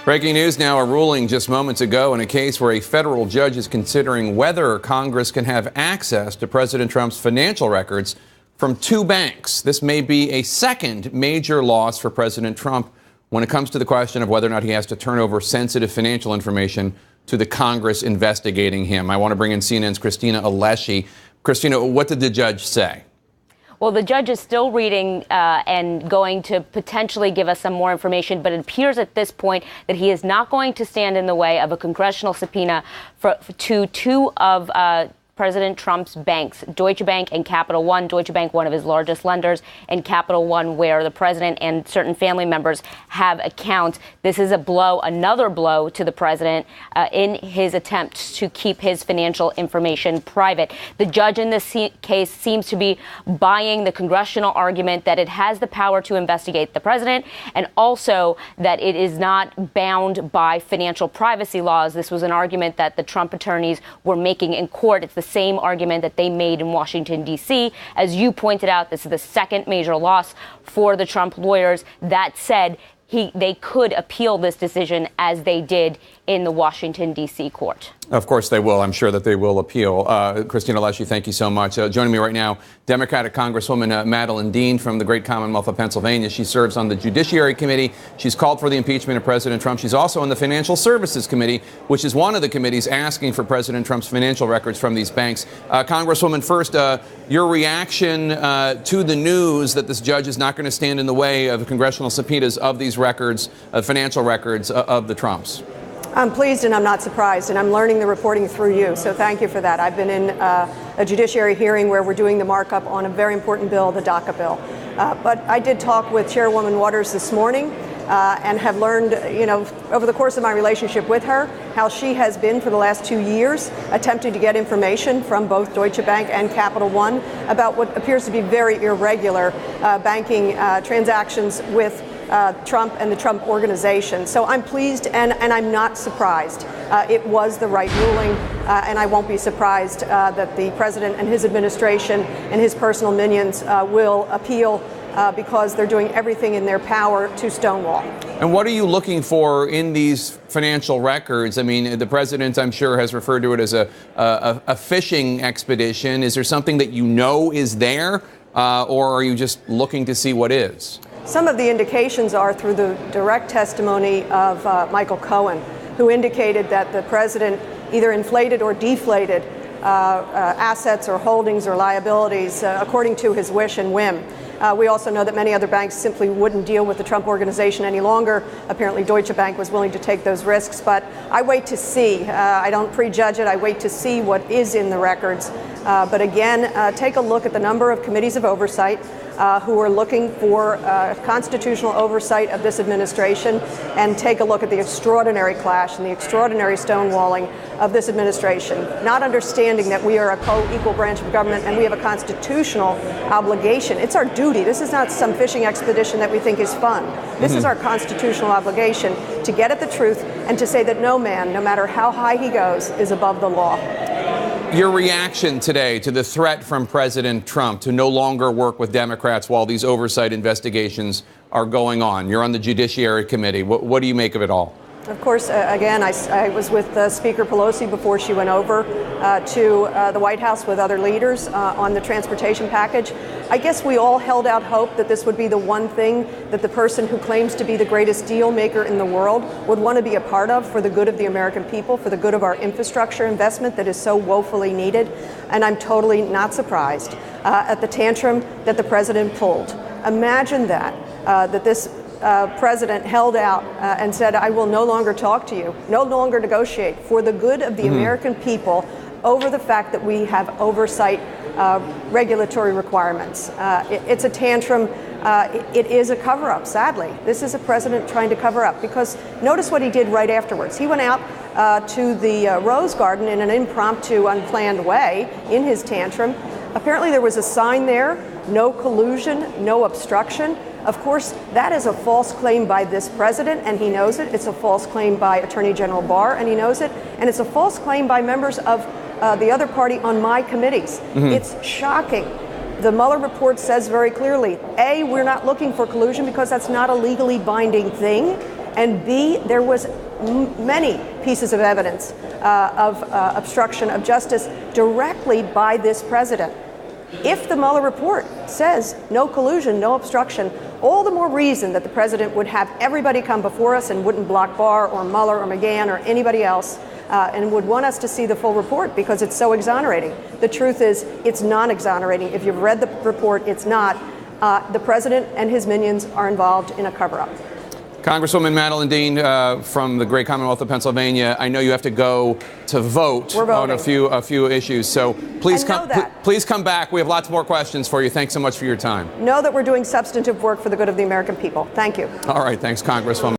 Breaking news now, a ruling just moments ago in a case where a federal judge is considering whether Congress can have access to President Trump's financial records from two banks. This may be a second major loss for President Trump when it comes to the question of whether or not he has to turn over sensitive financial information to the Congress investigating him. I want to bring in CNN's Christina Alessi. Christina, what did the judge say? Well, the judge is still reading and going to potentially give us some more information, but it appears at this point that he is not going to stand in the way of a congressional subpoena to two of President Trump's banks, Deutsche Bank and Capital One. Deutsche Bank, one of his largest lenders, and Capital One, where the president and certain family members have accounts. This is a blow, another blow to the president in his attempt to keep his financial information private. The judge in this case seems to be buying the congressional argument that it has the power to investigate the president and also that it is not bound by financial privacy laws. This was an argument that the Trump attorneys were making in court. It's the same argument that they made in Washington, D.C. As you pointed out, this is the second major loss for the Trump lawyers. That said, they could appeal this decision as they did in the Washington, D.C. court. Of course they will. I'm sure that they will appeal. Christina Alessi, thank you so much. Joining me right now, Democratic Congresswoman Madeleine Dean from the great Commonwealth of Pennsylvania. She serves on the Judiciary Committee. She's called for the impeachment of President Trump. She's also on the Financial Services Committee, which is one of the committees asking for President Trump's financial records from these banks. Congresswoman, first, your reaction to the news that this judge is not going to stand in the way of congressional subpoenas of these records, financial records of the Trumps. I'm pleased and I'm not surprised, and I'm learning the reporting through you, so thank you for that. I've been in a judiciary hearing where we're doing the markup on a very important bill, the DACA bill. But I did talk with Chairwoman Waters this morning and have learned, over the course of my relationship with her, how she has been for the last 2 years attempting to get information from both Deutsche Bank and Capital One about what appears to be very irregular banking transactions with Trump and the Trump organization. So I'm pleased and I'm not surprised. It was the right ruling, and I won't be surprised that the president and his administration and his personal minions will appeal because they're doing everything in their power to stonewall. And what are you looking for in these financial records? I mean, the president, I'm sure, has referred to it as a fishing expedition. Is there something that you know is there, or are you just looking to see what is? Some of the indications are through the direct testimony of Michael Cohen, who indicated that the president either inflated or deflated assets or holdings or liabilities according to his wish and whim. We also know that many other banks simply wouldn't deal with the Trump organization any longer. Apparently Deutsche Bank was willing to take those risks, but I wait to see. I don't prejudge it. I wait to see what is in the records. But again, take a look at the number of committees of oversight who are looking for constitutional oversight of this administration, and take a look at the extraordinary clash and the extraordinary stonewalling of this administration, not understanding that we are a co-equal branch of government and we have a constitutional obligation. It's our duty. This is not some fishing expedition that we think is fun. This is our constitutional obligation to get at the truth and to say that no man, no matter how high he goes, is above the law. Your reaction today to the threat from President Trump to no longer work with Democrats while these oversight investigations are going on. You're on the Judiciary Committee. What do you make of it all? Of course, again, I was with Speaker Pelosi before she went over to the White House with other leaders on the transportation package. I guess we all held out hope that this would be the one thing that the person who claims to be the greatest deal maker in the world would want to be a part of for the good of the American people, for the good of our infrastructure investment that is so woefully needed. And I'm totally not surprised at the tantrum that the president pulled. Imagine that this president held out and said, I will no longer talk to you, no longer negotiate for the good of the American people over the fact that we have oversight regulatory requirements. It's a tantrum. It is a cover-up, sadly. This is a president trying to cover up, because notice what he did right afterwards. He went out to the Rose Garden in an impromptu, unplanned way in his tantrum. Apparently there was a sign there, no collusion, no obstruction. Of course, that is a false claim by this president, and he knows it. It's a false claim by Attorney General Barr, and he knows it. And it's a false claim by members of the other party on my committees. It's shocking. The Mueller report says very clearly, A, we're not looking for collusion because that's not a legally binding thing. And B, there was many pieces of evidence of obstruction of justice directly by this president. If the Mueller report says no collusion, no obstruction, all the more reason that the president would have everybody come before us and wouldn't block Barr or Mueller or McGahn or anybody else and would want us to see the full report because it's so exonerating. The truth is it's non-exonerating. If you've read the report, it's not. The president and his minions are involved in a cover-up. Congresswoman Madeline Dean from the great Commonwealth of Pennsylvania. I know you have to go to vote on a few issues, so please come back. We have lots more questions for you. Thanks so much for your time. Know that we're doing substantive work for the good of the American people. Thank you. All right, thanks, Congresswoman.